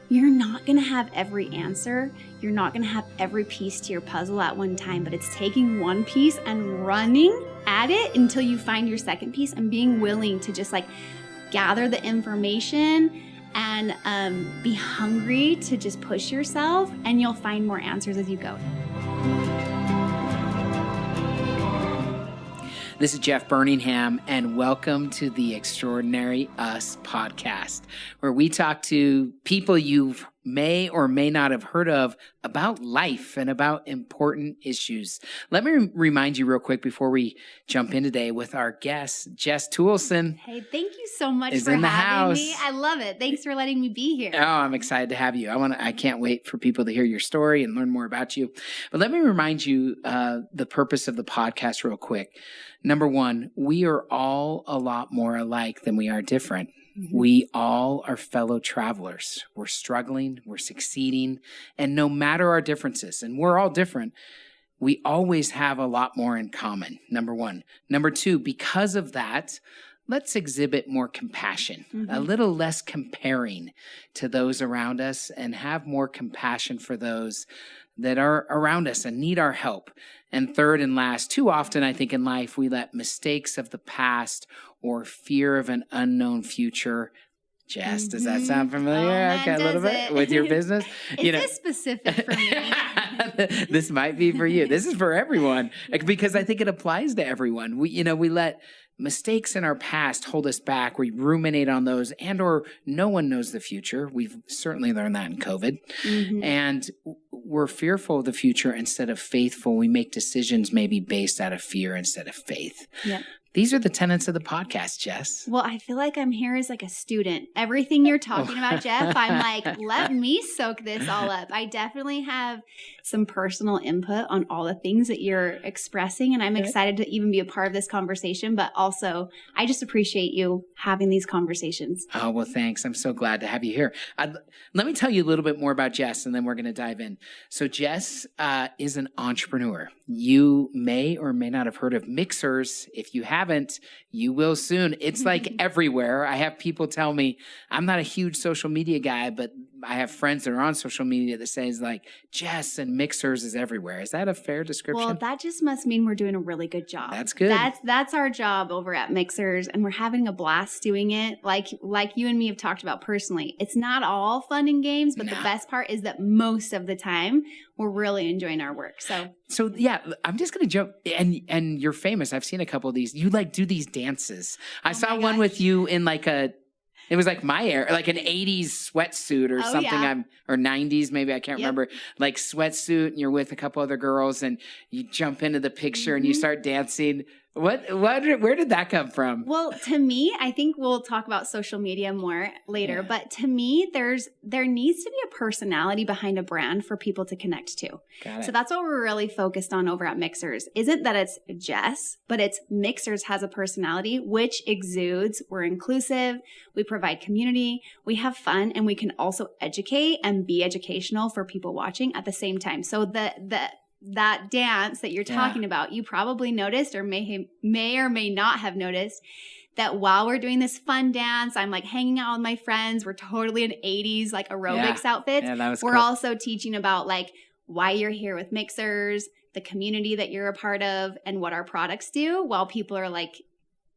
You're not going to have every answer. You're not going to have every piece to your puzzle at one time, but it's taking one piece and running at it until you find your second piece and being willing to just like gather the information and be hungry to just push yourself, and you'll find more answers as you go. This is Jeff Birmingham, and welcome to the Extraordinary Us podcast, where we talk to people you may or may not have heard of about life and about important issues. Let me remind you real quick before we jump in today with our guest, Jess Toolson. Hey, thank you so much for having me. I love it. Thanks for letting me be here. Oh, I'm excited to have you. I can't wait for people to hear your story and learn more about you. But let me remind you the purpose of the podcast real quick. Number one, we are all a lot more alike than we are different. We all are fellow travelers. We're struggling, we're succeeding, and no matter our differences, and we're all different, we always have a lot more in common, number one. Number two, because of that, let's exhibit more compassion, a little less comparing to those around us, and have more compassion for those that are around us and need our help. And third and last, too often I think in life we let mistakes of the past or fear of an unknown future. Jess, does that sound familiar? Man, a little bit with your business. Is this specific for me? This might be for you. This is for everyone, because I think it applies to everyone. We let mistakes in our past hold us back. We ruminate on those, and or no one knows the future. We've certainly learned that in COVID. And we're fearful of the future instead of faithful. We make decisions maybe based out of fear instead of faith. Yep. These are the tenets of the podcast, Jess. Well, I feel like I'm here as like a student. Everything you're talking about, Jeff, I'm like, let me soak this all up. I definitely have some personal input on all the things that you're expressing, and I'm excited to even be a part of this conversation, but also I just appreciate you having these conversations. Oh, well, thanks. I'm so glad to have you here. Let me tell you a little bit more about Jess, and then we're going to dive in. So Jess is an entrepreneur. You may or may not have heard of Mixhers. If you haven't, you will soon. It's like everywhere. I have people tell me, I'm not a huge social media guy, but I have friends that are on social media that says like, Jess and Mixhers is everywhere. Is that a fair description? Well, that just must mean we're doing a really good job. That's good. That's our job over at Mixhers, and we're having a blast doing it. Like you and me have talked about personally. It's not all fun and games, but the best part is that most of the time we're really enjoying our work. So yeah, I'm just going to jump, and you're famous. I've seen a couple of these. You like do these dances. I saw one with you in like it was like my era, like an 80s sweatsuit or something. Or 90s, maybe, I can't remember, like sweatsuit, and you're with a couple other girls and you jump into the picture and you start dancing. Where did that come from? Well, to me, I think we'll talk about social media more later, but to me, there needs to be a personality behind a brand for people to connect to. Got it. So that's what we're really focused on over at Mixhers. Isn't that it's Jess, but it's Mixhers has a personality which exudes. We're inclusive, we provide community, we have fun, and we can also educate and be educational for people watching at the same time. So that dance that you're talking about, you probably noticed or may or may not have noticed that while we're doing this fun dance, I'm like hanging out with my friends. We're totally in 80s like aerobics outfits. Yeah, that was we're cool. also teaching about like why you're here with Mixhers, the community that you're a part of, and what our products do while people are like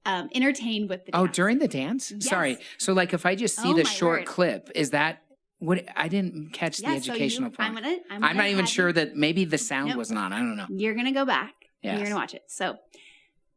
entertained with the dance. Oh, during the dance? Yes. Sorry. So like if I just see the short clip, is that what? I didn't catch the educational part. I'm not even sure that maybe the sound wasn't on. I don't know. You're going to go back and you're going to watch it. So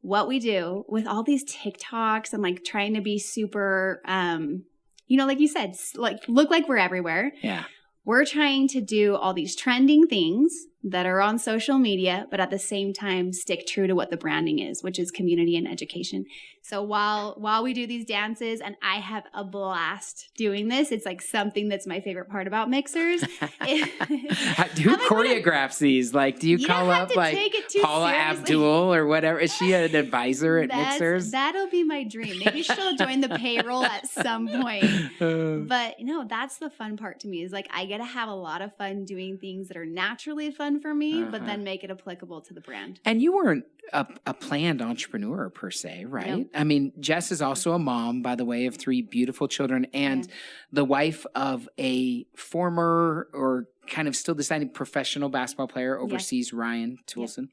what we do with all these TikToks and like trying to be super, like you said, like look like we're everywhere. Yeah. We're trying to do all these trending things that are on social media, but at the same time stick true to what the branding is, which is community and education. So while we do these dances, and I have a blast doing this, it's like something that's my favorite part about Mixhers. Who choreographs these? Like, do you call up like Paula Abdul or whatever? Is she an advisor at Mixhers? That'll be my dream. Maybe she'll join the payroll at some point. But no, that's the fun part to me is like I get to have a lot of fun doing things that are naturally fun fun for me, but then make it applicable to the brand. And you weren't a planned entrepreneur per se, right? No. I mean, Jess is also a mom, by the way, of 3 beautiful children and the wife of a former or kind of still deciding professional basketball player overseas, Ryan Toolson.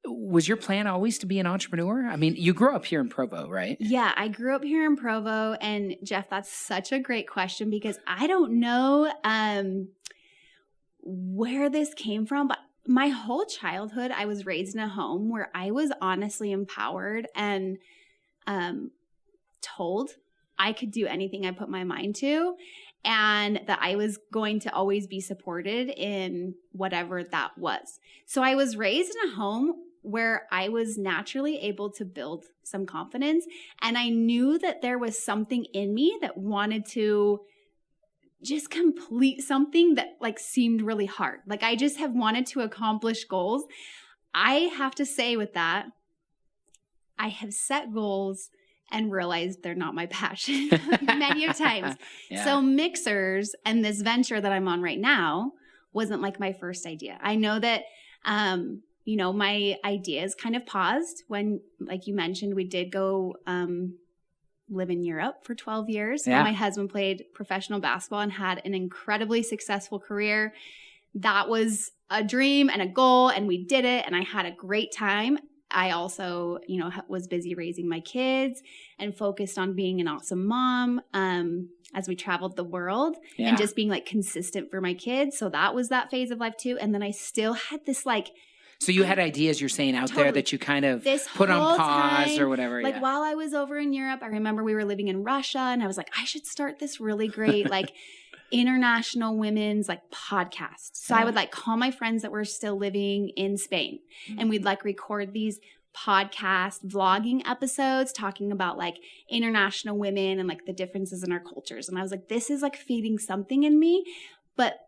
Was your plan always to be an entrepreneur? I mean, you grew up here in Provo, right? Yeah, I grew up here in Provo. And Jeff, that's such a great question because I don't know where this came from, but my whole childhood, I was raised in a home where I was honestly empowered and told I could do anything I put my mind to, and that I was going to always be supported in whatever that was. So I was raised in a home where I was naturally able to build some confidence, and I knew that there was something in me that wanted to just complete something that like seemed really hard. Like I just have wanted to accomplish goals. I have to say with that, I have set goals and realized they're not my passion many of times. So Mixhers and this venture that I'm on right now wasn't like my first idea. I know that, you know, my ideas kind of paused when, like you mentioned, we did go live in Europe for 12 years. Yeah. My husband played professional basketball and had an incredibly successful career. That was a dream and a goal, and we did it, and I had a great time. I also, you know, was busy raising my kids and focused on being an awesome mom as we traveled the world and just being like consistent for my kids. So that was that phase of life too. And then I still had this like, so you had ideas you're saying out there that you kind of put on pause time, or whatever. Like while I was over in Europe, I remember we were living in Russia and I was like, I should start this really great like international women's like podcast. So I would like call my friends that were still living in Spain and we'd like record these podcast vlogging episodes talking about like international women and like the differences in our cultures. And I was like, this is like feeding something in me. But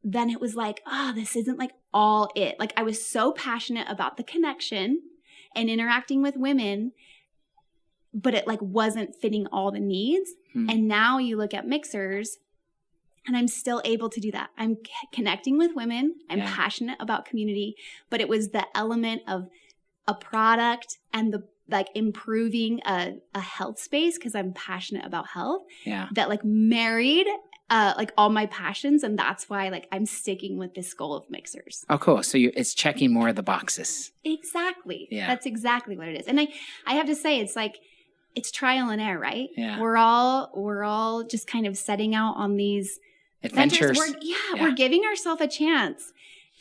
then it was like, oh, this isn't like all it. Like I was so passionate about the connection and interacting with women, but it like wasn't fitting all the needs. And now you look at Mixhers and I'm still able to do that. I'm connecting with women. I'm passionate about community, but it was the element of a product and the like improving a health space because I'm passionate about health that like married like all my passions, and that's why like I'm sticking with this goal of Mixhers. Oh, cool. So it's checking more of the boxes. Exactly. Yeah. That's exactly what it is. And I have to say, it's like it's trial and error, right? Yeah. We're all just kind of setting out on these adventures. We're giving ourselves a chance.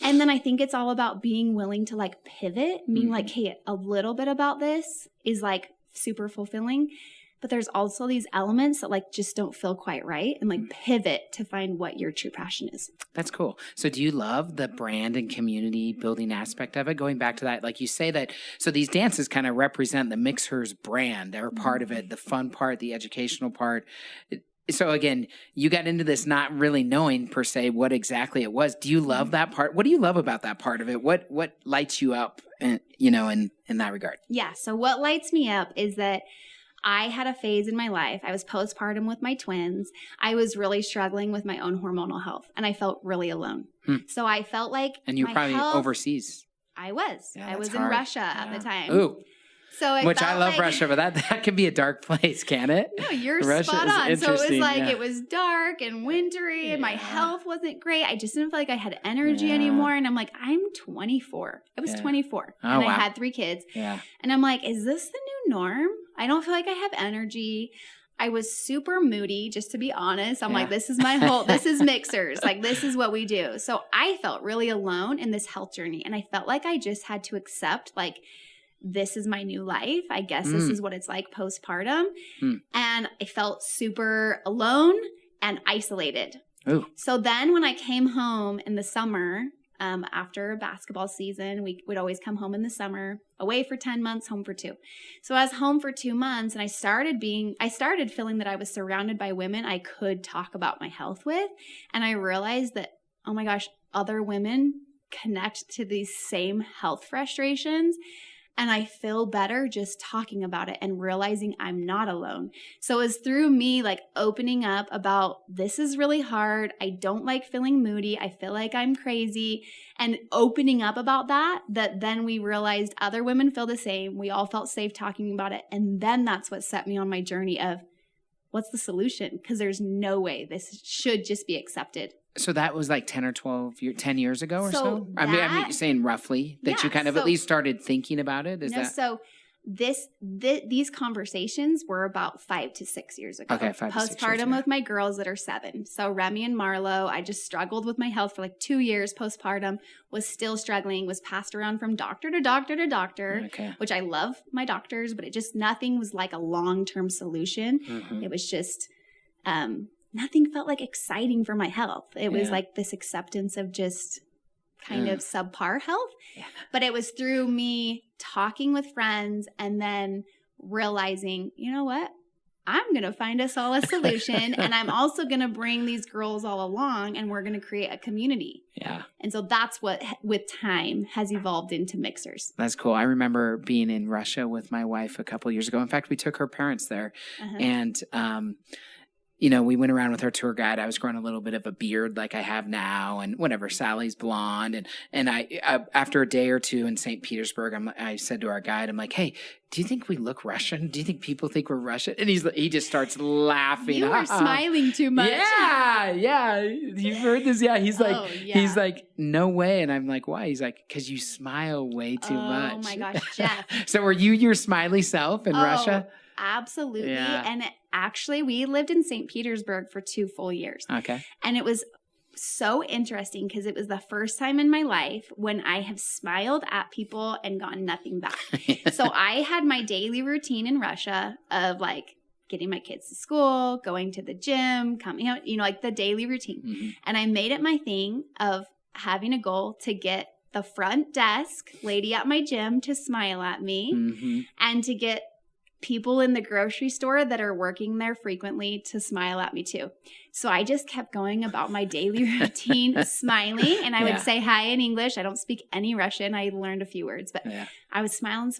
And then I think it's all about being willing to like pivot, being like, hey, a little bit about this is like super fulfilling. But there's also these elements that like just don't feel quite right and like pivot to find what your true passion is. That's cool. So do you love the brand and community building aspect of it? Going back to that, like you say that, so these dances kind of represent the Mixhers brand. They're part of it, the fun part, the educational part. So again, you got into this not really knowing per se what exactly it was. Do you love that part? What do you love about that part of it? What lights you up, you know, in that regard? Yeah. So what lights me up is that I had a phase in my life. I was postpartum with my twins. I was really struggling with my own hormonal health, and I felt really alone. So I felt like and you're probably overseas. I was. Yeah, I was hard. in Russia at the time. Ooh. So which I love Russia, but that can be a dark place, can it? No, you're spot on. So it was like it was dark and wintry and my health wasn't great. I just didn't feel like I had energy anymore. And I'm like, I'm 24. I was 24 and I had 3 kids. Yeah. And I'm like, is this the new norm? I don't feel like I have energy. I was super moody, just to be honest. I'm like, this is this is Mixhers. Like, this is what we do. So I felt really alone in this health journey. And I felt like I just had to accept, like, this is my new life. I guess this is what it's like postpartum. And I felt super alone and isolated. Ooh. So then when I came home in the summer, after a basketball season, we would always come home in the summer, away for 10 months, home for 2. So I was home for 2 months and I started feeling that I was surrounded by women I could talk about my health with. And I realized that, oh my gosh, other women connect to these same health frustrations. And I feel better just talking about it and realizing I'm not alone. So it was through me like opening up about this is really hard. I don't like feeling moody. I feel like I'm crazy. And opening up about that then we realized other women feel the same. We all felt safe talking about it. And then that's what set me on my journey of what's the solution? Because there's no way this should just be accepted. So that was like 10 or 10 years ago or so? I mean, you're saying roughly that you kind of at least started thinking about it? So these conversations were about 5 to 6 years ago. Okay, 5 to 6 years. Postpartum with my girls that are 7. So Remy and Marlo, I just struggled with my health for like 2 years postpartum, was still struggling, was passed around from doctor to doctor to doctor, which I love my doctors, but nothing was like a long-term solution. Mm-hmm. It was just, nothing felt like exciting for my health. It was like this acceptance of just kind of subpar health. Yeah. But it was through me talking with friends and then realizing, you know what? I'm going to find us all a solution. And I'm also going to bring these girls all along and we're going to create a community. Yeah. And so that's what, with time, has evolved into Mixhers. That's cool. I remember being in Russia with my wife a couple of years ago. In fact, we took her parents there. And, you know, we went around with our tour guide. I was growing a little bit of a beard like I have now and whatever. Sally's blonde. And I after a day or two in St. Petersburg, I said to our guide, I'm like, hey, do you think we look Russian? Do you think people think we're Russian? And he just starts laughing. You were smiling too much. Yeah. You've heard this? Yeah. He's like, no way. And I'm like, why? He's like, because you smile way too much. Oh my gosh, Jeff. So were you your smiley self in Russia? Absolutely. Yeah. And actually, we lived in St. Petersburg for 2 full years. Okay. And it was so interesting because it was the first time in my life when I have smiled at people and gotten nothing back. So I had my daily routine in Russia of like getting my kids to school, going to the gym, coming out, you know, like the daily routine. Mm-hmm. And I made it my thing of having a goal to get the front desk lady at my gym to smile at me and to get people in the grocery store that are working there frequently to smile at me too. So I just kept going about my daily routine, smiling, and I would say hi in English. I don't speak any Russian. I learned a few words, but I was smiling.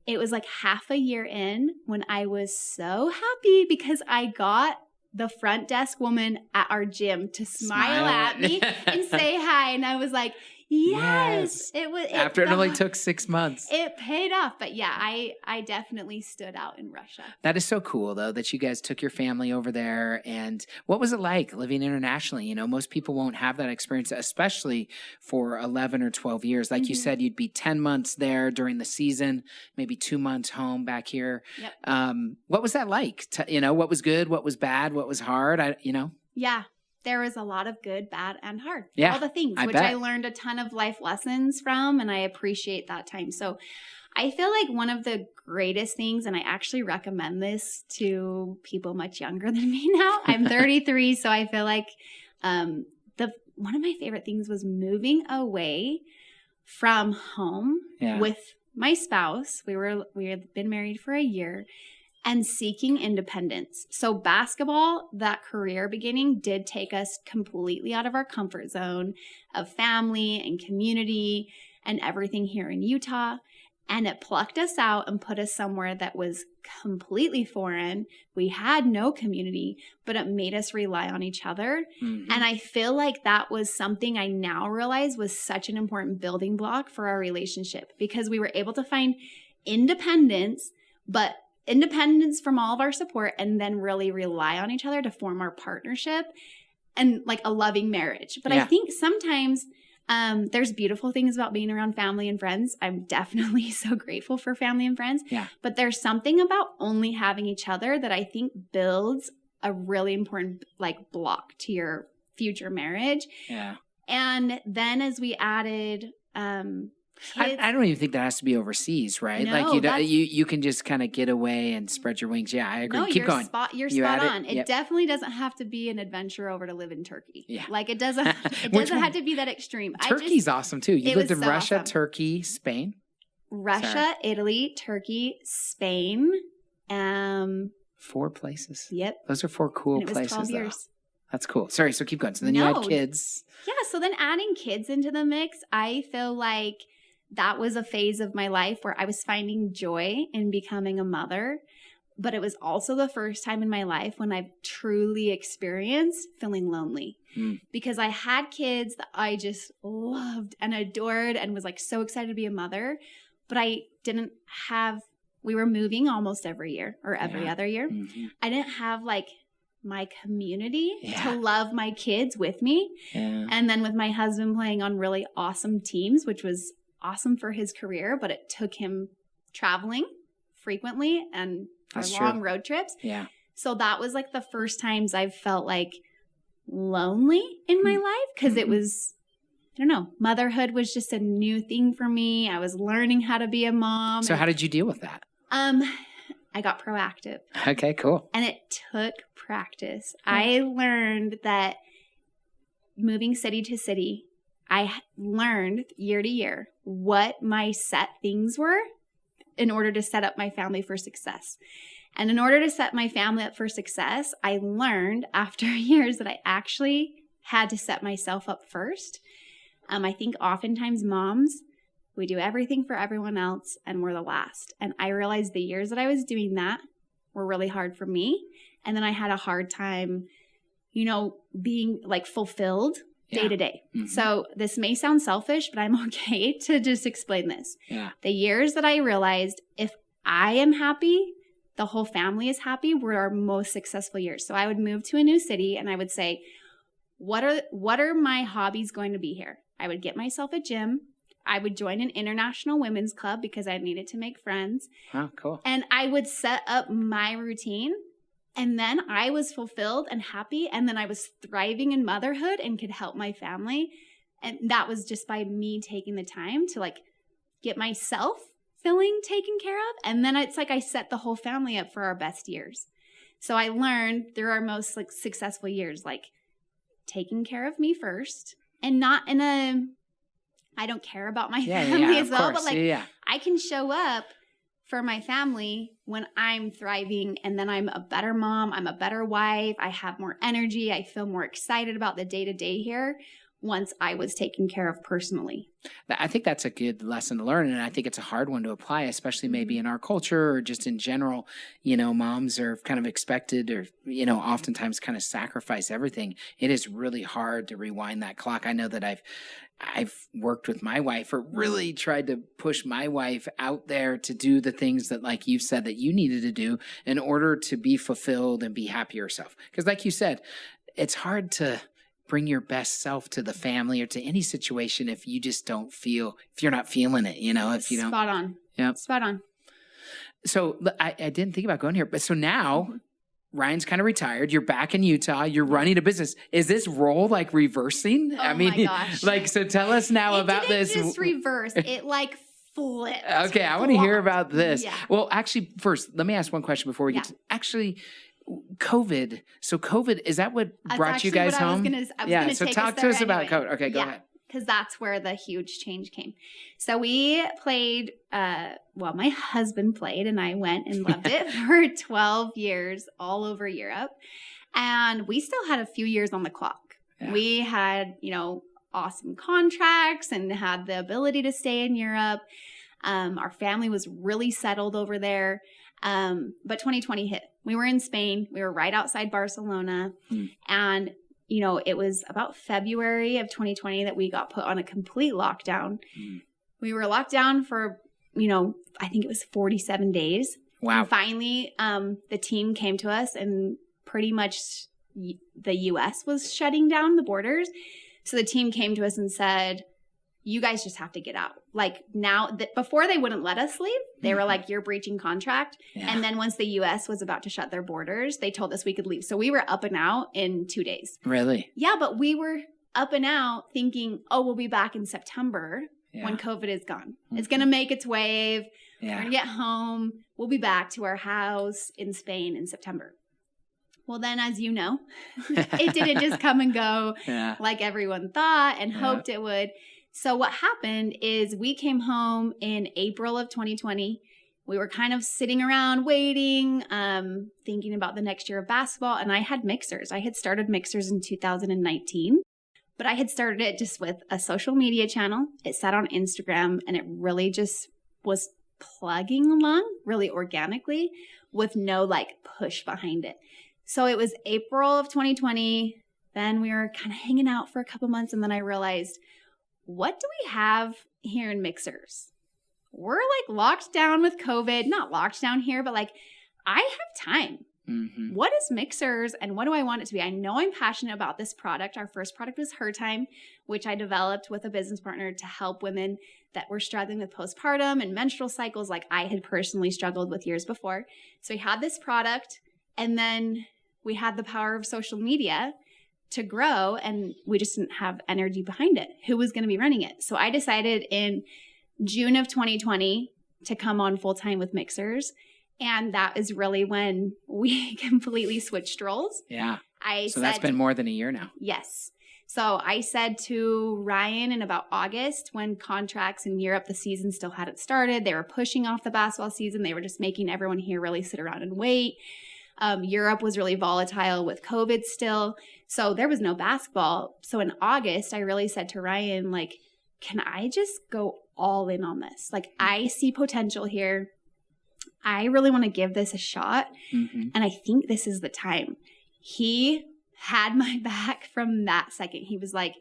It was like half a year in when I was so happy because I got the front desk woman at our gym to smile at me and say hi. And I was like, yes. It only took 6 months. It paid off. But yeah, I definitely stood out in Russia. That is so cool, though, that you guys took your family over there. And what was it like living internationally? You know, most people won't have that experience, especially for 11 or 12 years. Like you said, you'd be 10 months there during the season, maybe 2 months home back here. Yep. What was that like? What was good? What was bad? What was hard? Yeah. There was a lot of good, bad, and hard. Yeah, all the things, which I learned a ton of life lessons from, and I appreciate that time. So I feel like one of the greatest things, and I actually recommend this to people much younger than me now. I'm 33, so I feel like one of my favorite things was moving away from home with my spouse. We had been married for a year. And seeking independence. So basketball, that career beginning, did take us completely out of our comfort zone of family and community and everything here in Utah. And it plucked us out and put us somewhere that was completely foreign. We had no community, but it made us rely on each other. Mm-hmm. And I feel like that was something I now realize was such an important building block for our relationship because we were able to find independence, but independence from all of our support and then really rely on each other to form our partnership and like a loving marriage. But I think sometimes there's beautiful things about being around family and friends. I'm definitely so grateful for family and friends. Yeah. But there's something about only having each other that I think builds a really important like block to your future marriage. Yeah. And then as we added I don't even think that has to be overseas, right? No, like you can just kind of get away and spread your wings. Yeah, I agree. No, Keep going. You're spot on. It definitely doesn't have to be an adventure over to live in Turkey. Yeah. Like it doesn't have to be that extreme. Turkey's awesome too. You lived in Russia, awesome. Turkey, Spain. Russia, Italy, Turkey, Spain. 4 places. Yep. Those are 4 cool and it was places. 12 years. That's cool. Sorry, so keep going. So then you had kids. Yeah, so then adding kids into the mix, I feel like that was a phase of my life where I was finding joy in becoming a mother. But it was also the first time in my life when I've truly experienced feeling lonely because I had kids that I just loved and adored and was like so excited to be a mother. But I didn't have, we were moving almost every year or every other year. Mm-hmm. I didn't have like my community to love my kids with me. Yeah. And then with my husband playing on really awesome teams, which was awesome for his career, but it took him traveling frequently and for long road trips. Yeah. So that was like the first times I've felt like lonely in my life because it was, I don't know, motherhood was just a new thing for me. I was learning how to be a mom. So how did you deal with that? I got proactive. Okay, cool. And it took practice. Yeah. I learned that moving city to city, I learned year to year what my set things were in order to set up my family for success. And in order to set my family up for success, I learned after years that I actually had to set myself up first. I think oftentimes moms, we do everything for everyone else and we're the last. And I realized the years that I was doing that were really hard for me. And then I had a hard time, being like fulfilled day to day. Mm-hmm. So this may sound selfish, but I'm okay to just explain this. Yeah. The years that I realized if I am happy, the whole family is happy, were our most successful years. So I would move to a new city and I would say, what are my hobbies going to be here? I would get myself a gym. I would join an international women's club because I needed to make friends. Oh, cool. And I would set up my routine. And then I was fulfilled and happy. And then I was thriving in motherhood and could help my family. And that was just by me taking the time to like get myself feeling taken care of. And then it's like I set the whole family up for our best years. So I learned through our most like successful years, like taking care of me first and not in a, I don't care about my family as well, but like I can show up for my family when I'm thriving and then I'm a better mom, I'm a better wife, I have more energy, I feel more excited about the day-to-day here once I was taken care of personally. I think that's a good lesson to learn, and I think it's a hard one to apply, especially maybe in our culture or just in general. Moms are kind of expected or, oftentimes kind of sacrifice everything. It is really hard to rewind that clock. I know that I've worked with my wife or really tried to push my wife out there to do the things that, like you said, that you needed to do in order to be fulfilled and be happy yourself. Because like you said, it's hard to bring your best self to the family or to any situation if you just don't feel, if you're not feeling it, if you don't. Spot on. Yeah. Spot on. So I didn't think about going here, but so now Ryan's kind of retired. You're back in Utah. You're running a business. Is this role like reversing? Oh my gosh. So tell us now about this. It didn't just reverse. It like flipped. Okay. I want to hear about this. Yeah. Well, actually, first, let me ask one question before we get to COVID. So COVID, is that what brought you guys home? So talk to us about COVID. Okay, go ahead. Because that's where the huge change came. So we played, my husband played and I went and loved it for 12 years all over Europe. And we still had a few years on the clock. Yeah. We had, awesome contracts and had the ability to stay in Europe. Our family was really settled over there. But 2020 hit. We were in Spain. We were right outside Barcelona. And, it was about February of 2020 that we got put on a complete lockdown. We were locked down for, I think it was 47 days. Wow. And finally, the team came to us and pretty much the U.S. was shutting down the borders. So the team came to us and said, you guys just have to get out. Like now, before they wouldn't let us leave. They were like, you're breaching contract. Yeah. And then once the U.S. was about to shut their borders, they told us we could leave. So we were up and out in 2 days. Really? Yeah, but we were up and out thinking, we'll be back in September when COVID is gone. It's going to make its wave. We're going to get home. We'll be back to our house in Spain in September. Well, then, as you know, it didn't just come and go like everyone thought and hoped it would. So what happened is we came home in April of 2020. We were kind of sitting around waiting, thinking about the next year of basketball. And I had Mixhers. I had started Mixhers in 2019. But I had started it just with a social media channel. It sat on Instagram, and it really just was plugging along really organically with no like push behind it. So it was April of 2020. Then we were kind of hanging out for a couple months, and then I realized, what do we have here in Mixhers? We're like locked down with COVID, not locked down here, but like I have time. Mm-hmm. What is Mixhers and what do I want it to be? I know I'm passionate about this product. Our first product was Her Time, which I developed with a business partner to help women that were struggling with postpartum and menstrual cycles like I had personally struggled with years before. So we had this product, and then we had the power of social media to grow, and we just didn't have energy behind it. Who was going to be running it? So I decided in June of 2020 to come on full-time with Mixhers. And that is really when we completely switched roles. Yeah. So that's been more than a year now. Yes. So I said to Ryan in about August, when contracts in Europe, the season still hadn't started. They were pushing off the basketball season. They were just making everyone here really sit around and wait. Europe was really volatile with COVID still. So there was no basketball. So in August, I really said to Ryan, like, can I just go all in on this? Like, I see potential here. I really want to give this a shot. Mm-hmm. And I think this is the time. He had my back from that second. He was like,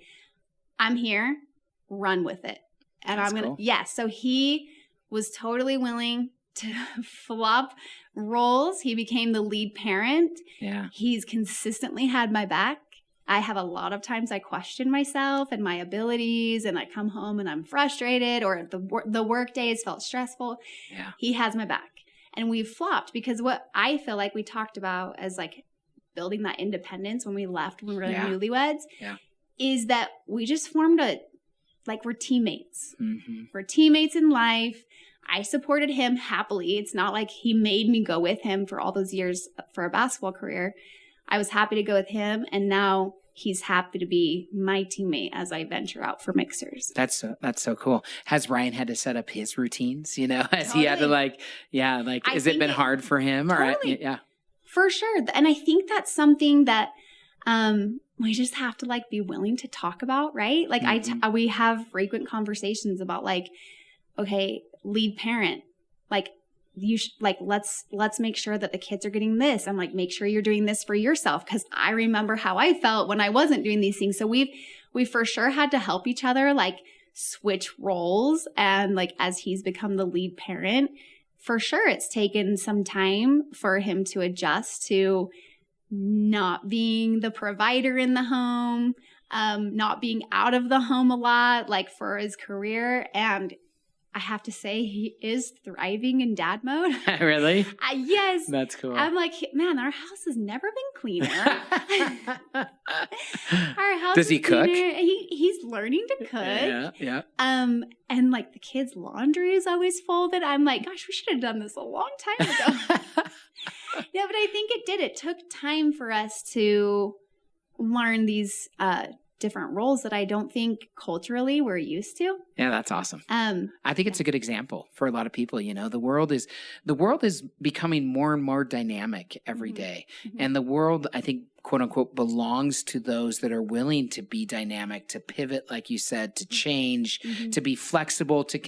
I'm here, run with it. And That's I'm going to, cool. yeah. So he was totally willing to flop roles. He became the lead parent. Yeah. He's consistently had my back. I have a lot of times I question myself and my abilities, and I come home and I'm frustrated, or the work days felt stressful. Yeah. He has my back. And we've flopped because what I feel like we talked about as like building that independence when we left, when we were newlyweds, is that we just formed we're teammates. Mm-hmm. We're teammates in life. I supported him happily. It's not like he made me go with him for all those years for a basketball career. I was happy to go with him, and now he's happy to be my teammate as I venture out for Mixhers. That's so cool. Has Ryan had to set up his routines? Has he had to has it been hard for him? Totally. Or yeah, for sure. And I think that's something that we just have to be willing to talk about, right? Like Mm-hmm. We have frequent conversations about okay, lead parent, you should let's make sure that the kids are getting this, and make sure you're doing this for yourself, because I remember how I felt when I wasn't doing these things. So we for sure had to help each other switch roles, and as he's become the lead parent, for sure it's taken some time for him to adjust to not being the provider in the home, not being out of the home a lot for his career. And I have to say, he is thriving in dad mode. Really? Yes. That's cool. I'm like, man, our house has never been cleaner. Our house Does he cook? He's learning to cook. Yeah. And the kids' laundry is always folded. I'm like, gosh, we should have done this a long time ago. Yeah, but I think it did. It took time for us to learn these different roles that I don't think culturally we're used to. Yeah, that's awesome. I think it's a good example for a lot of people. The world is becoming more and more dynamic every day. Mm-hmm. And the world, I think, quote unquote, belongs to those that are willing to be dynamic, to pivot, like you said, to change, Mm-hmm. to be flexible, to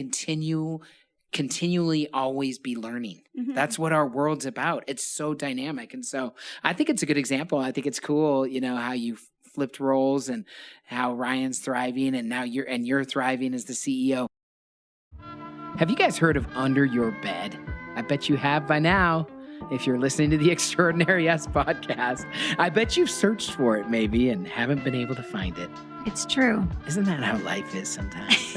continually always be learning. Mm-hmm. That's what our world's about. It's so dynamic. And so I think it's a good example. I think it's cool, how you flipped roles and how Ryan's thriving, and now you're thriving as the CEO. Have you guys heard of Under Your Bed? I bet you have by now. If you're listening to the Extraordinary Us podcast, I bet you've searched for it maybe and haven't been able to find it. It's true. Isn't that how life is sometimes?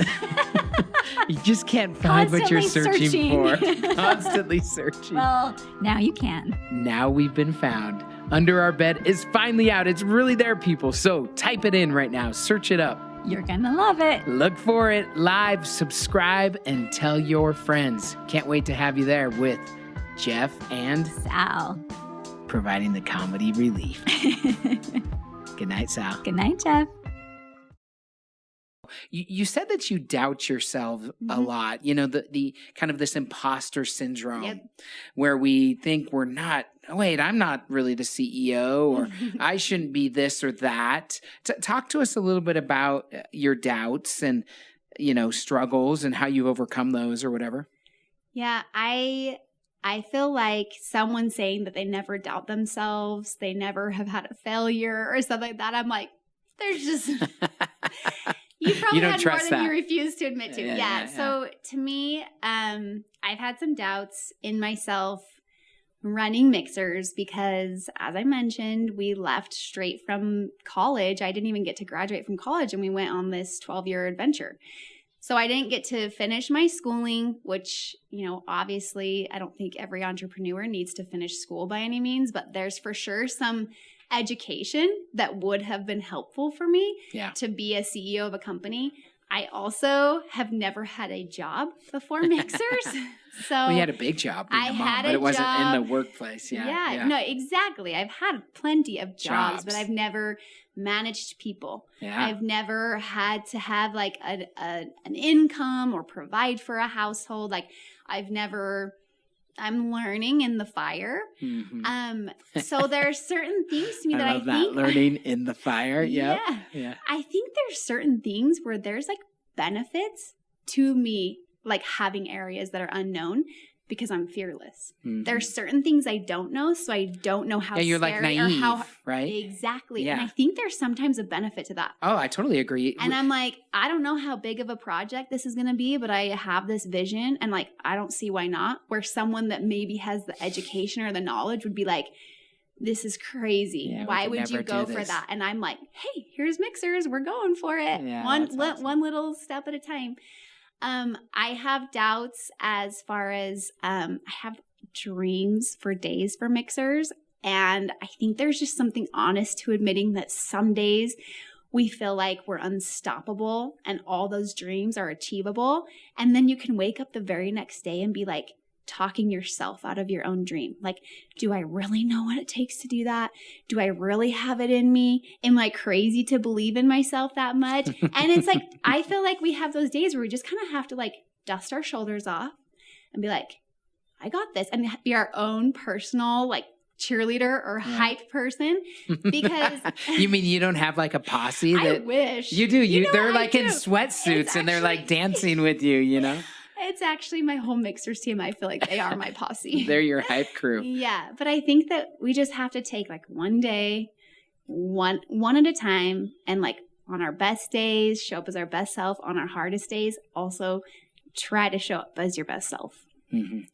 You just can't find what you're searching for. Constantly searching. Well, now you can. Now we've been found. Under Our Bed is finally out. It's really there, people. So type it in right now. Search it up. You're going to love it. Look for it live, subscribe, and tell your friends. Can't wait to have you there with Jeff and Sal, providing the comedy relief. Good night, Sal. Good night, Jeff. You said that you doubt yourself a lot, you know, the kind of this imposter syndrome where we think we're not, oh, wait, I'm not really the CEO, or I shouldn't be this or that. Talk to us a little bit about your doubts and, you know, struggles and how you overcome those or whatever. Yeah, I feel like someone saying that they never doubt themselves, they never have had a failure or something like that. I'm like, there's just, you probably don't had trust more than that. you refuse to admit to. Yeah. So to me, I've had some doubts in myself running Mixhers because, as I mentioned, we left straight from college. I didn't even get to graduate from college, and we went on this 12-year adventure. So I didn't get to finish my schooling, which, you know, obviously I don't think every entrepreneur needs to finish school by any means, but there's for sure some education that would have been helpful for me to be a CEO of a company. I also have never had a job before Mixhers. So well, you had a big job being a mom, but it wasn't in the workplace. Yeah. No, exactly. I've had plenty of jobs, but I've never managed people. Yeah. I've never had to have like an income or provide for a household. Like I'm learning in the fire. So there's certain things to me that I think learning in the fire. Yeah. I think there's certain things where there's like benefits to me, like having areas that are unknown, because I'm fearless. There's certain things I don't know, so I don't know how you're scary like naive, or how right? Exactly. Yeah. And I think there's sometimes a benefit to that. Oh, I totally agree. And I'm like, I don't know how big of a project this is going to be, but I have this vision, and like, I don't see why not. Where someone that maybe has the education or the knowledge would be like, this is crazy. Yeah, why would you go for that? And I'm like, hey, here's Mixhers. We're going for it. Yeah, one little step at a time. I have doubts as far as I have dreams for days for Mixhers. And I think there's just something honest to admitting that some days we feel like we're unstoppable and all those dreams are achievable. And then you can wake up the very next day and be like talking yourself out of your own dream. Like, do I really know what it takes to do that? Do I really have it in me? Am I crazy to believe in myself that much? And it's like, I feel like we have those days where we just kind of have to like dust our shoulders off and be like, I got this, and be our own personal like cheerleader or hype person. Because you mean you don't have like a posse? I wish you do. They're what? like in sweatsuits and they're like dancing with you, you know? It's actually my whole Mixhers team. I feel like they are my posse. They're your hype crew. Yeah. But I think that we just have to take like one day, one at a time, and like on our best days, show up as our best self. On our hardest days, also try to show up as your best self.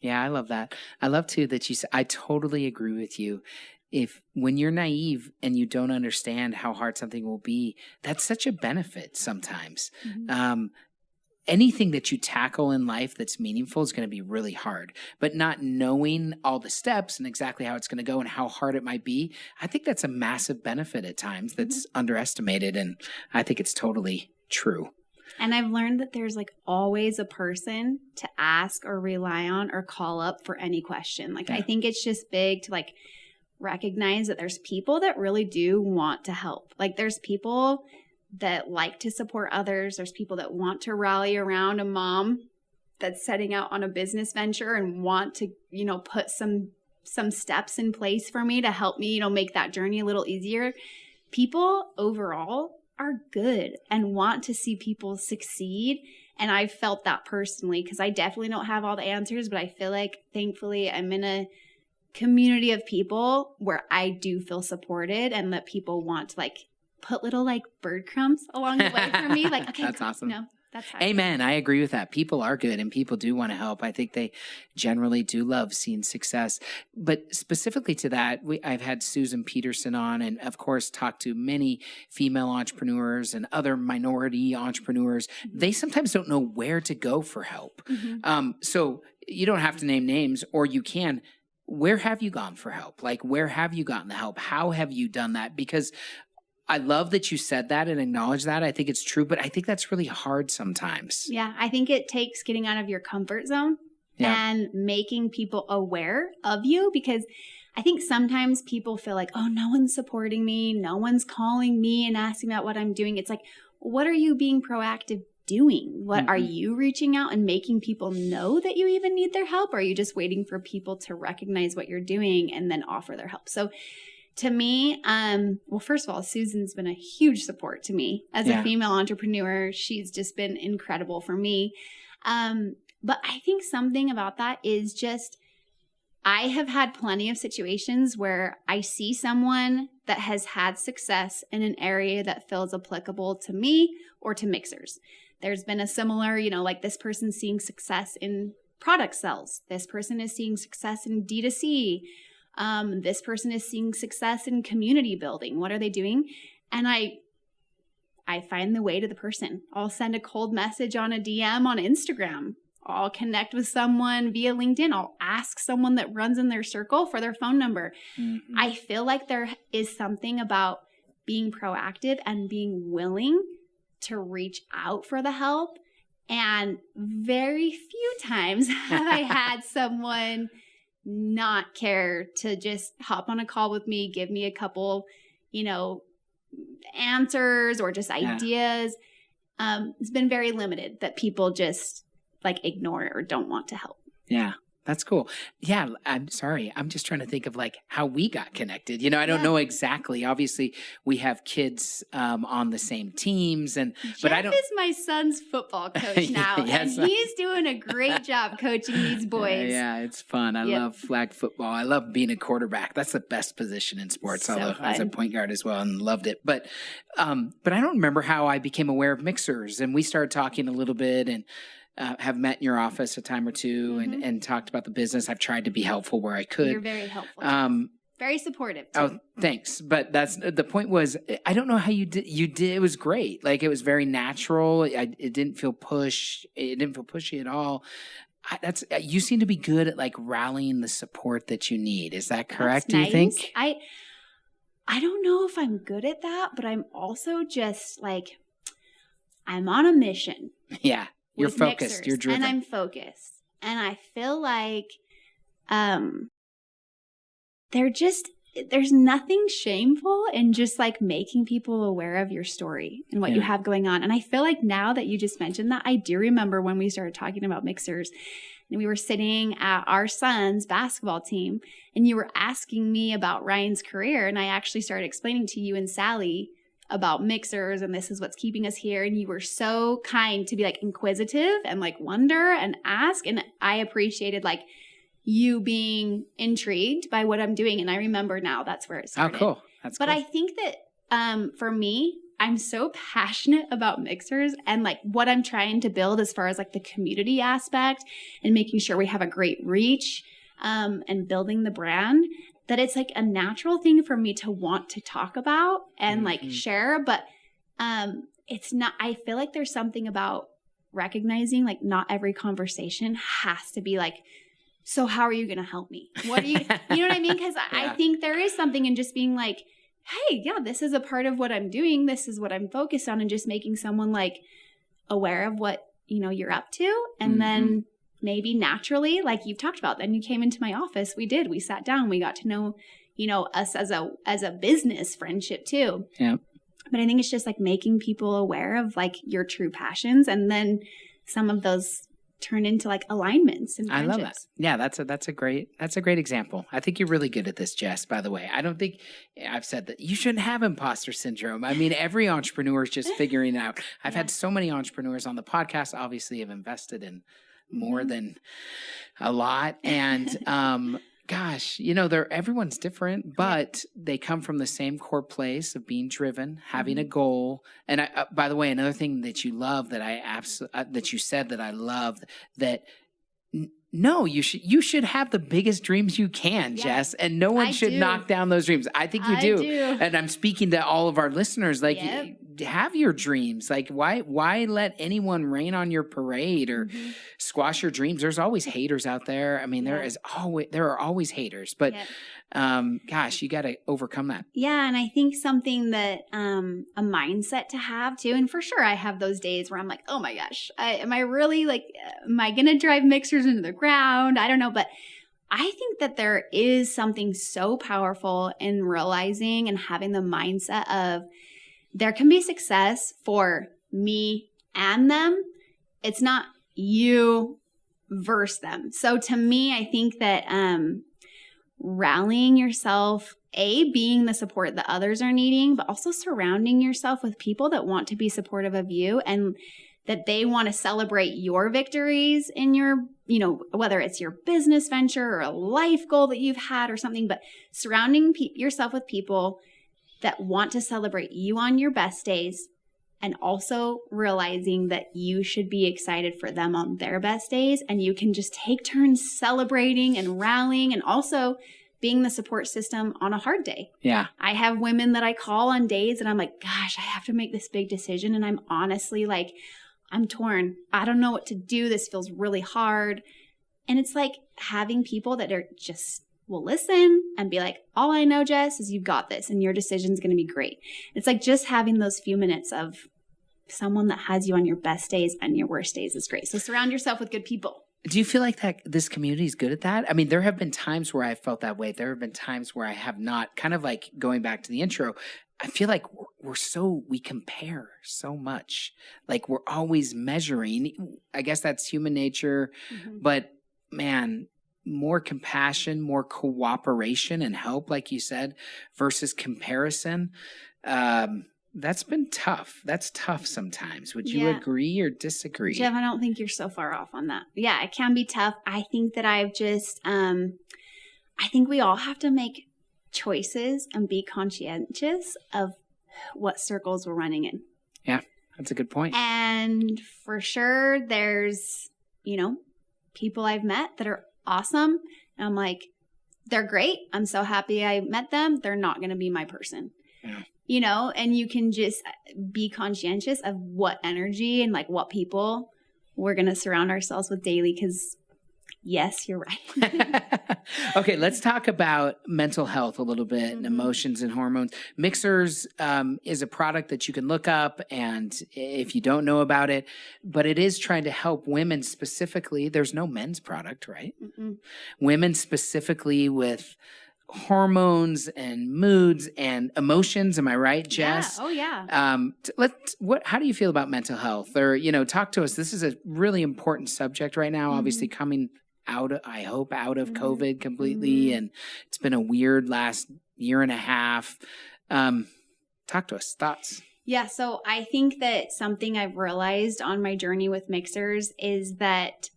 Yeah, I love that. I love too that you said, I totally agree with you. When you're naive and you don't understand how hard something will be, that's such a benefit sometimes. Anything that you tackle in life that's meaningful is going to be really hard, but not knowing all the steps and exactly how it's going to go and how hard it might be, I think that's a massive benefit at times that's underestimated. And I think it's totally true. And I've learned that there's like always a person to ask or rely on or call up for any question. Like, I think it's just big to like recognize that there's people that really do want to help. Like, there's people that like to support others. There's people that want to rally around a mom that's setting out on a business venture and want to, you know, put some steps in place for me to help me, you know, make that journey a little easier. People overall are good and want to see people succeed. And I felt that personally, because I definitely don't have all the answers, but I feel like thankfully I'm in a community of people where I do feel supported, and that people want to like put little like breadcrumbs along the way for me. Like, okay, that's awesome. No, that's how Amen. I agree with that. People are good and people do want to help. I think they generally do love seeing success. But specifically to that, I've had Susan Peterson on, and of course talked to many female entrepreneurs and other minority entrepreneurs. They sometimes don't know where to go for help. So you don't have to name names, or you can. Where have you gone for help? Like, where have you gotten the help? How have you done that? Because I love that you said that and acknowledge that. I think it's true, but I think that's really hard sometimes. Yeah, I think it takes getting out of your comfort zone and making people aware of you, because I think sometimes people feel like, oh, no one's supporting me. No one's calling me and asking about what I'm doing. It's like, what are you being proactive doing? What are you reaching out and making people know that you even need their help? Or are you just waiting for people to recognize what you're doing and then offer their help? So to me, well, first of all, Susan's been a huge support to me as a female entrepreneur. She's just been incredible for me. But I think something about that is just, I have had plenty of situations where I see someone that has had success in an area that feels applicable to me or to Mixhers. There's been a similar, like this person's seeing success in product sales. This person is seeing success in D2C. This person is seeing success in community building. What are they doing? And I find the way to the person. I'll send a cold message on a DM on Instagram. I'll connect with someone via LinkedIn. I'll ask someone that runs in their circle for their phone number. I feel like there is something about being proactive and being willing to reach out for the help. And very few times have I had someone not care to just hop on a call with me, give me a couple, answers or just ideas. It's been very limited that people just ignore or don't want to help. Yeah. That's cool. Yeah. I'm sorry. I'm just trying to think of how we got connected. I don't know exactly. Obviously we have kids on the same teams but I don't. Jeff is my son's football coach now. Yes. And he's doing a great job coaching these boys. Yeah. It's fun. I love flag football. I love being a quarterback. That's the best position in sports. So although fun. I was a point guard as well and loved it. But I don't remember how I became aware of Mixhers, and we started talking a little bit and have met in your office a time or two and talked about the business. I've tried to be helpful where I could. You're very helpful. Very supportive too. Oh, thanks. But that's the point was, I don't know how you did. It was great. It was very natural. It didn't feel pushed. It didn't feel pushy at all. You seem to be good at rallying the support that you need. Is that correct? That's do you nice. think? I don't know if I'm good at that, but I'm also just I'm on a mission. Yeah. You're focused. Mixhers, You're driven. And I'm focused. And I feel like there's nothing shameful in just making people aware of your story and what you have going on. And I feel like now that you just mentioned that, I do remember when we started talking about Mixhers and we were sitting at our son's basketball team and you were asking me about Ryan's career. And I actually started explaining to you and Sally about Mixhers and this is what's keeping us here. And you were so kind to be inquisitive and wonder and ask. And I appreciated you being intrigued by what I'm doing. And I remember now that's where it started. Oh, cool. That's but cool. I think that for me, I'm so passionate about Mixhers and what I'm trying to build as far as the community aspect and making sure we have a great reach and building the brand, that it's a natural thing for me to want to talk about and share. But it's not, I feel like there's something about recognizing not every conversation has to be so how are you going to help me? What are you, you know what I mean? Because I think there is something in just being hey, yeah, this is a part of what I'm doing. This is what I'm focused on, and just making someone aware of what, you're up to. And then maybe naturally, you've talked about, then you came into my office. We sat down, we got to know, us as a business friendship too. Yeah. But I think it's just making people aware of your true passions. And then some of those turn into alignments and friendships. I love that. Yeah, that's a great example. I think you're really good at this, Jess, by the way. I don't think I've said that you shouldn't have imposter syndrome. I mean, every entrepreneur is just figuring it out. I've had so many entrepreneurs on the podcast, obviously have invested in more than a lot. And gosh, everyone's different, but they come from the same core place of being driven, having a goal. And by the way, another thing that you love that that you said that I love, that no, you should have the biggest dreams you can, Jess, and no one should knock down those dreams. I think you do. And I'm speaking to all of our listeners, have your dreams. Why let anyone rain on your parade or squash your dreams? There's always haters out there. I mean, there are always haters, but gosh, you got to overcome that. Yeah. And I think something that, a mindset to have too. And for sure, I have those days where I'm oh my gosh, am I really am I going to drive Mixhers into the ground? I don't know. But I think that there is something so powerful in realizing and having the mindset of, there can be success for me and them. It's not you versus them. So to me, I think that rallying yourself, being the support that others are needing, but also surrounding yourself with people that want to be supportive of you and that they want to celebrate your victories in your, whether it's your business venture or a life goal that you've had or something, but surrounding yourself with people that want to celebrate you on your best days, and also realizing that you should be excited for them on their best days, and you can just take turns celebrating and rallying and also being the support system on a hard day. Yeah. I have women that I call on days and I'm like, gosh, I have to make this big decision. And I'm honestly like, I'm torn. I don't know what to do. This feels really hard. And it's like having people that are just will listen and be like, all I know, Jess, is you've got this and your decision's going to be great. It's like just having those few minutes of someone that has you on your best days and your worst days is great. So surround yourself with good people. Do you feel like that this community is good at that? I mean, there have been times where I felt that way. There have been times where I have not. Kind of like going back to the intro, I feel like we compare so much. Like we're always measuring. I guess that's human nature. Mm-hmm. But man, more compassion, more cooperation and help, like you said, versus comparison. That's been tough. That's tough sometimes. Would you agree or disagree? Jeff, I don't think you're so far off on that. Yeah, it can be tough. I think that I've just, I think we all have to make choices and be conscientious of what circles we're running in. Yeah, that's a good point. And for sure, there's, people I've met that are awesome. And I'm like, they're great. I'm so happy I met them. They're not going to be my person. Yeah. And you can just be conscientious of what energy and like what people we're going to surround ourselves with daily, because yes, you're right. Okay, let's talk about mental health a little bit, and emotions and hormones. Mixhers is a product that you can look up, and if you don't know about it, but it is trying to help women specifically. There's no men's product, right? Mm-mm. Women specifically with hormones and moods and emotions. Am I right, Jess? Yeah. Oh, yeah. How do you feel about mental health? Or, talk to us. This is a really important subject right now, obviously coming out of COVID completely. And it's been a weird last year and a half. Talk to us. Thoughts? Yeah. So I think that something I've realized on my journey with Mixhers is that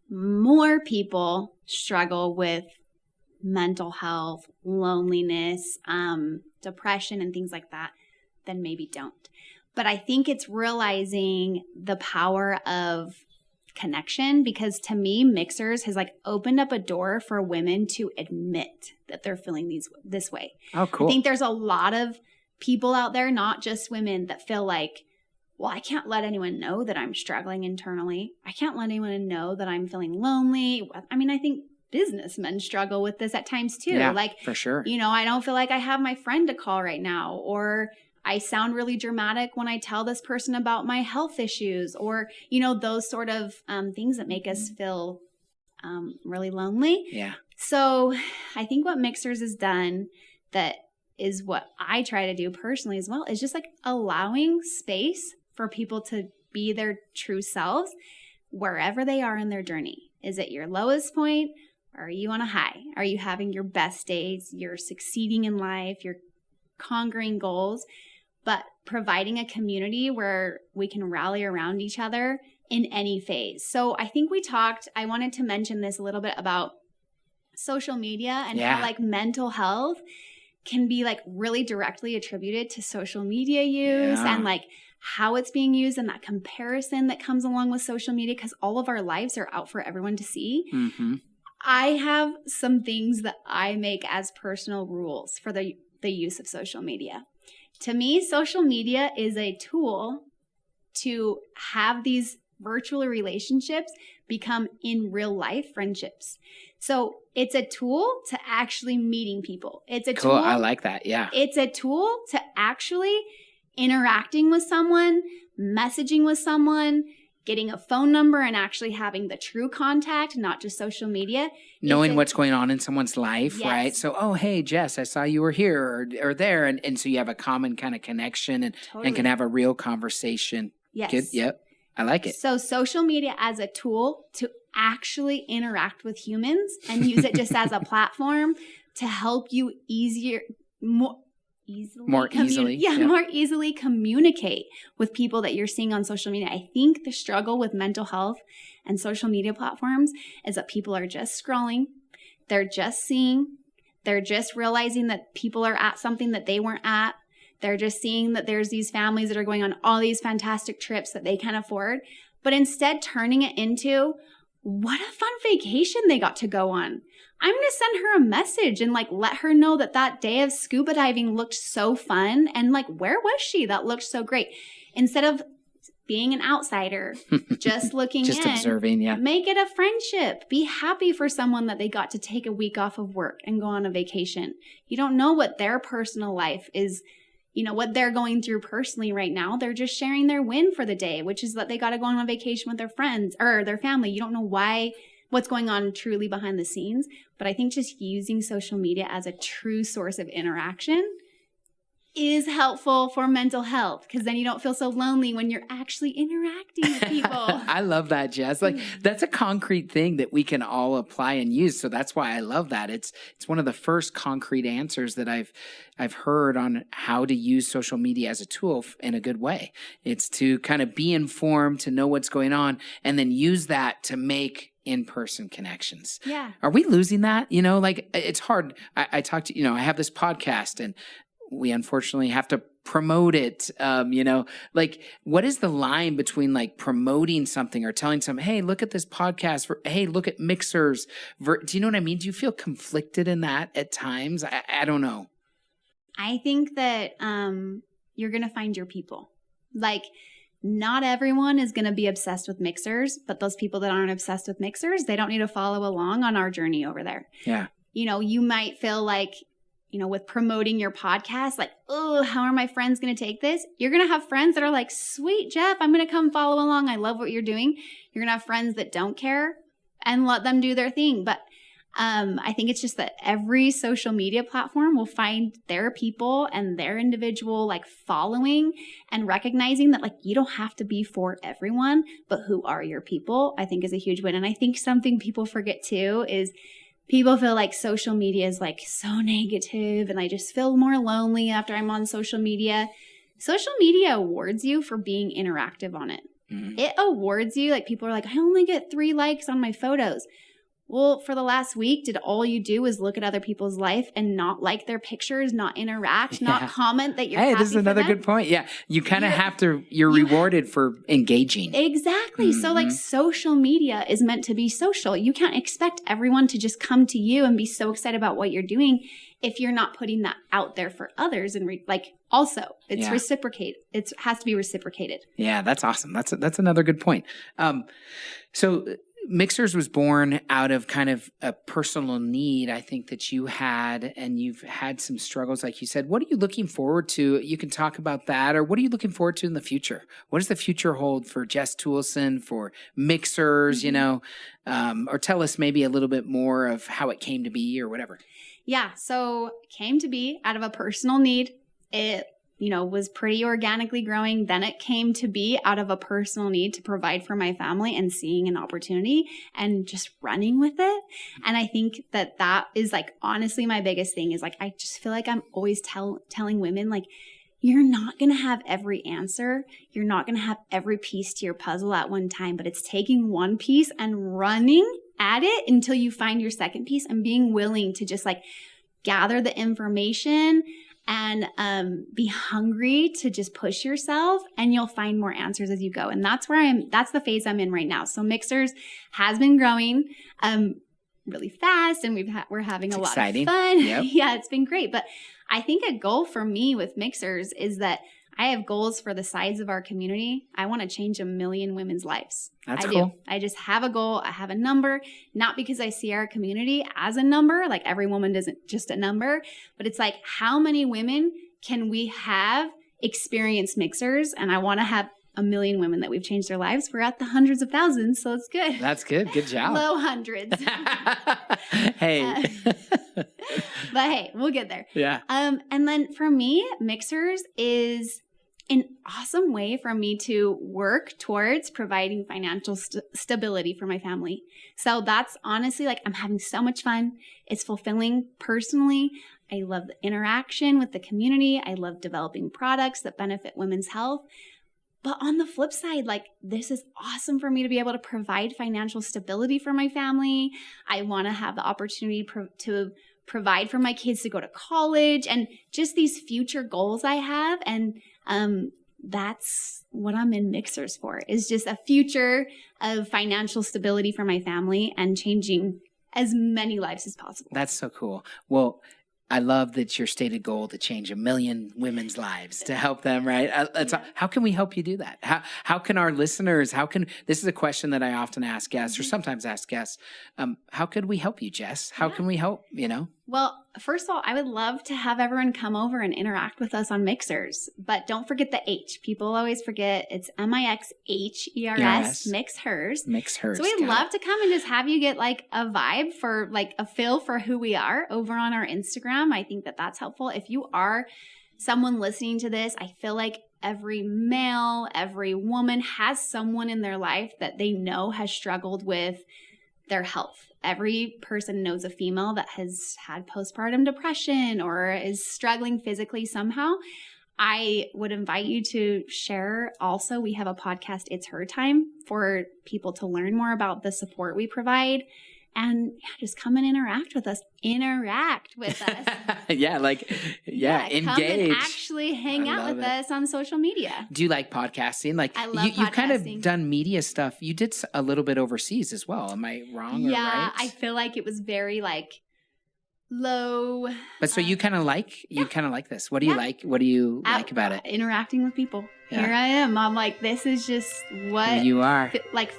more people struggle with mental health, loneliness, depression, and things like that than maybe don't. But I think it's realizing the power of connection, because to me, Mixhers has like opened up a door for women to admit that they're feeling this way. Oh, cool. I think there's a lot of people out there, not just women, that feel like, well, I can't let anyone know that I'm struggling internally. I can't let anyone know that I'm feeling lonely. I mean, I think businessmen struggle with this at times too. Yeah, like, for sure. I don't feel like I have my friend to call right now, or I sound really dramatic when I tell this person about my health issues, or, those sort of things that make us feel really lonely. Yeah. So I think what Mixhers has done, that is what I try to do personally as well, is just like allowing space for people to be their true selves wherever they are in their journey. Is it your lowest point? Or are you on a high? Are you having your best days? You're succeeding in life. You're conquering goals, but providing a community where we can rally around each other in any phase. So I think I wanted to mention this a little bit about social media and how like mental health can be like really directly attributed to social media use and like how it's being used, and that comparison that comes along with social media, because all of our lives are out for everyone to see. Mm-hmm. I have some things that I make as personal rules for the use of social media. To me, social media is a tool to have these virtual relationships become in real life friendships. So it's a tool to actually meeting people. It's a cool. tool. I like that. Yeah. It's a tool to actually interacting with someone, messaging with someone, getting a phone number and actually having the true contact, not just social media. Knowing what's going on in someone's life, Yes. right? So, oh, hey, Jess, I saw you were here or there. And so you have a common kind of connection and can have a real conversation. Yes. Good. Yep. I like it. So social media as a tool to actually interact with humans and use it just as a platform to help you more easily communicate with people that you're seeing on social media. I think the struggle with mental health and social media platforms is that people are just scrolling. They're just seeing. They're just realizing that people are at something that they weren't at. They're just seeing that there's these families that are going on all these fantastic trips that they can afford. But instead turning it into, what a fun vacation they got to go on. I'm going to send her a message and let her know that day of scuba diving looked so fun. And where was she? That looked so great. Instead of being an outsider, just looking just observing, yeah. Make it a friendship. Be happy for someone that they got to take a week off of work and go on a vacation. You don't know what their personal life is, what they're going through personally right now. They're just sharing their win for the day, which is that they got to go on a vacation with their friends or their family. You don't know what's going on truly behind the scenes. But I think just using social media as a true source of interaction is helpful for mental health, because then you don't feel so lonely when you're actually interacting with people. I love that, Jess. That's a concrete thing that we can all apply and use. So that's why I love that. It's one of the first concrete answers that I've heard on how to use social media as a tool in a good way. It's to kind of be informed, to know what's going on, and then use that to make in-person connections. Yeah. Are we losing that? It's hard. I talk to, I have this podcast and we unfortunately have to promote it. What is the line between promoting something or telling someone, hey, look at this podcast, hey, look at Mixhers. Do you know what I mean? Do you feel conflicted in that at times? I don't know. I think that you're going to find your people. Not everyone is going to be obsessed with Mixhers, but those people that aren't obsessed with Mixhers, they don't need to follow along on our journey over there. Yeah. You might feel with promoting your podcast, oh, how are my friends going to take this? You're going to have friends that are sweet, Jeff, I'm going to come follow along. I love what you're doing. You're going to have friends that don't care and let them do their thing. But I think it's just that every social media platform will find their people and their individual following, and recognizing that you don't have to be for everyone, but who are your people, I think is a huge win. And I think something people forget too is people feel like social media is so negative and I just feel more lonely after I'm on social media. Social media awards you for being interactive on it. Mm-hmm. It awards you, people are I only get 3 likes on my photos. Well, for the last week, did all you do is look at other people's life and not like their pictures, not interact, not comment that you're happy for them? Hey, this is another good point. Yeah. You kind of have to, you're rewarded for engaging. Exactly. Mm-hmm. So social media is meant to be social. You can't expect everyone to just come to you and be so excited about what you're doing if you're not putting that out there for others. And also, it's reciprocated. It has to be reciprocated. Yeah, that's awesome. That's another good point. So Mixhers was born out of kind of a personal need, I think, that you had, and you've had some struggles, like you said. What are you looking forward to? You can talk about that, or what are you looking forward to in the future? What does the future hold for Jess Toolson, for Mixhers, or tell us maybe a little bit more of how it came to be or whatever. Yeah, so it came to be out of a personal need. It was pretty organically growing. Then it came to be out of a personal need to provide for my family and seeing an opportunity and just running with it. And I think that is honestly my biggest thing is I just feel like I'm always telling women you're not going to have every answer. You're not going to have every piece to your puzzle at one time, but it's taking one piece and running at it until you find your second piece and being willing to just gather the information and be hungry to just push yourself, and you'll find more answers as you go. And that's the phase I'm in right now. So Mixhers has been growing really fast, and we're having a lot of fun. Yep. Yeah, it's been great. But I think a goal for me with Mixhers is that I have goals for the size of our community. I want to change 1 million women's lives. That's cool. Do. I just have a goal. I have a number, not because I see our community as a number, every woman isn't just a number, but it's how many women can we have experience Mixhers? And I want to have 1 million women that we've changed their lives. We're at the hundreds of thousands, so it's good. That's good. Good job. Low hundreds. Hey. But hey, we'll get there. Yeah. And then for me, Mixhers is an awesome way for me to work towards providing financial stability for my family. So that's honestly like, I'm having so much fun. It's fulfilling personally. I love the interaction with the community. I love developing products that benefit women's health. But on the flip side, like, this is awesome for me to be able to provide financial stability for my family. I want to have the opportunity to provide for my kids to go to college and just these future goals I have. And that's what I'm in Mixhers for, is just a future of financial stability for my family and changing as many lives as possible. That's so cool. Well, I love that your stated goal to change 1 million women's lives, to help them, right? How can we help you do that? How can our listeners, this is a question that I often ask guests, or sometimes ask guests, how could we help you, Jess? How can we help, Well, first of all, I would love to have everyone come over and interact with us on Mixhers, but don't forget the H. People always forget it's Mixhers, Mixhers. Mixhers. So we'd love to come and just have you get like a vibe for like a feel for who we are over on our Instagram. I think that that's helpful. If you are someone listening to this, I feel like every male, every woman has someone in their life that they know has struggled with their health. Every person knows a female that has had postpartum depression or is struggling physically somehow. I would invite you to share also. We have a podcast, It's Her Time, for people to learn more about the support we provide. And just come and interact with us. Interact with us. Engage. Come and actually hang out with us on social media. Do you like podcasting? Like, I love podcasting. You've kind of done media stuff. You did a little bit overseas as well. Am I wrong or right? Yeah, I feel like it was very low. But so you kind of like this. What do you like? What do you like about it? Interacting with people. Yeah. Here I am. I'm like, this is just what here you are.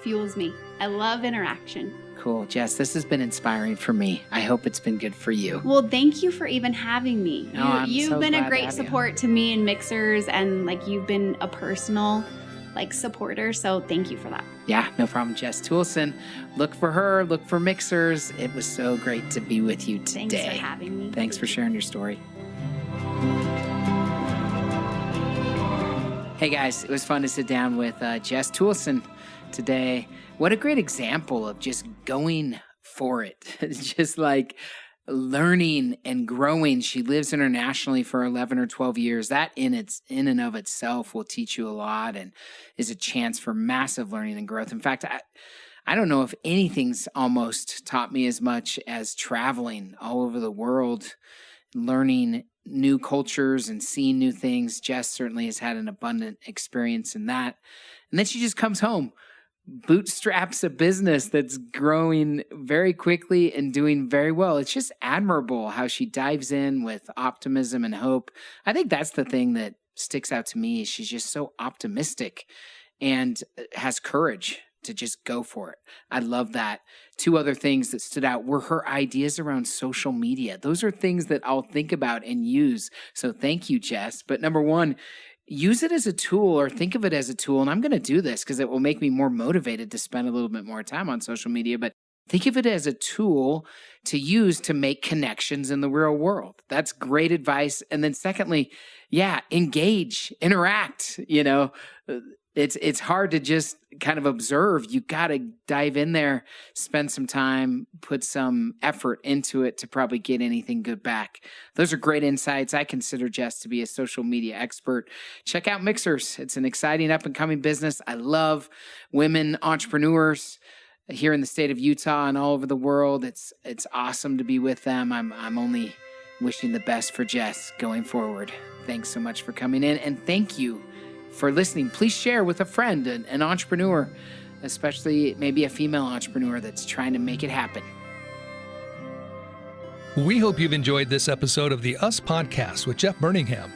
Fuels me. I love interaction. Cool. Jess, this has been inspiring for me. I hope it's been good for you. Well, thank you for even having me. You've been a great support to me in Mixhers, and you've been a personal supporter. So thank you for that. Yeah, no problem. Jess Toolson. Look for her. Look for Mixhers. It was so great to be with you today. Thanks for having me. Thanks for sharing your story. Hey guys, it was fun to sit down with Jess Toolson today. What a great example of just going for it. Just learning and growing. She lives internationally for 11 or 12 years. That in and of itself will teach you a lot and is a chance for massive learning and growth. In fact, I don't know if anything's almost taught me as much as traveling all over the world, learning new cultures and seeing new things. Jess certainly has had an abundant experience in that. And then she just comes home, bootstraps a business that's growing very quickly and doing very well. It's just admirable how she dives in with optimism and hope. I think that's the thing that sticks out to me. She's just so optimistic and has courage to just go for it. I love that. Two other things that stood out were her ideas around social media. Those are things that I'll think about and use. So thank you, Jess. But number one, use it as a tool, or think of it as a tool. And I'm going to do this because it will make me more motivated to spend a little bit more time on social media. But think of it as a tool to use to make connections in the real world. That's great advice. And then secondly, engage, interact. It's hard to just kind of observe. You got to dive in there, spend some time, put some effort into it to probably get anything good back. Those are great insights. I consider Jess to be a social media expert. Check out Mixhers. It's an exciting up and coming business. I love women entrepreneurs here in the state of Utah and all over the world. It's awesome to be with them. I'm only wishing the best for Jess going forward. Thanks so much for coming in, and thank you for listening. Please share with a friend, an entrepreneur, especially maybe a female entrepreneur that's trying to make it happen. We hope you've enjoyed this episode of the Us Podcast with Jeff Birmingham.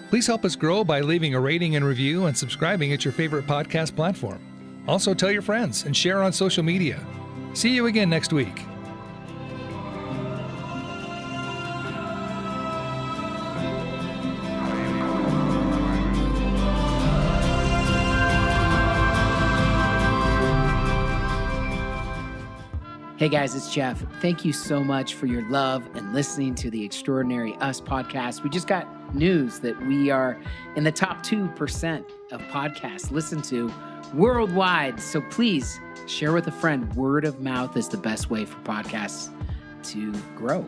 Please help us grow by leaving a rating and review and subscribing at your favorite podcast platform. Also tell your friends and share on social media. See you again next week. Hey guys, it's Jeff. Thank you so much for your love and listening to the Extraordinary Us podcast. We just got news that we are in the top 2% of podcasts listened to worldwide. So please share with a friend. Word of mouth is the best way for podcasts to grow.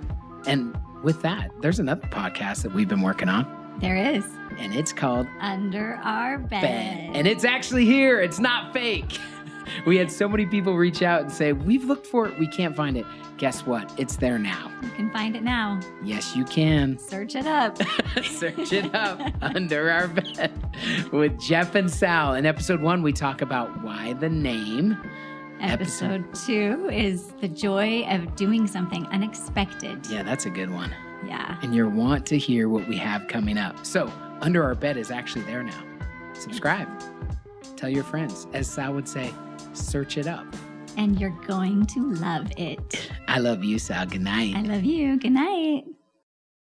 And with that, there's another podcast that we've been working on. There is. And it's called Under Our Bed. And it's actually here. It's not fake. We had so many people reach out and say, we've looked for it. We can't find it. Guess what? It's there now. You can find it now. Yes, you can. Search it up. Search it up. Under Our Bed with Jeff and Sal. In episode 1, we talk about why the name. Episode 2 is the joy of doing something unexpected. Yeah, that's a good one. Yeah. And you'll want to hear what we have coming up. So Under Our Bed is actually there now. Subscribe. Tell your friends. As Sal would say, search it up. And you're going to love it. I love you, Sal. Good night. I love you. Good night.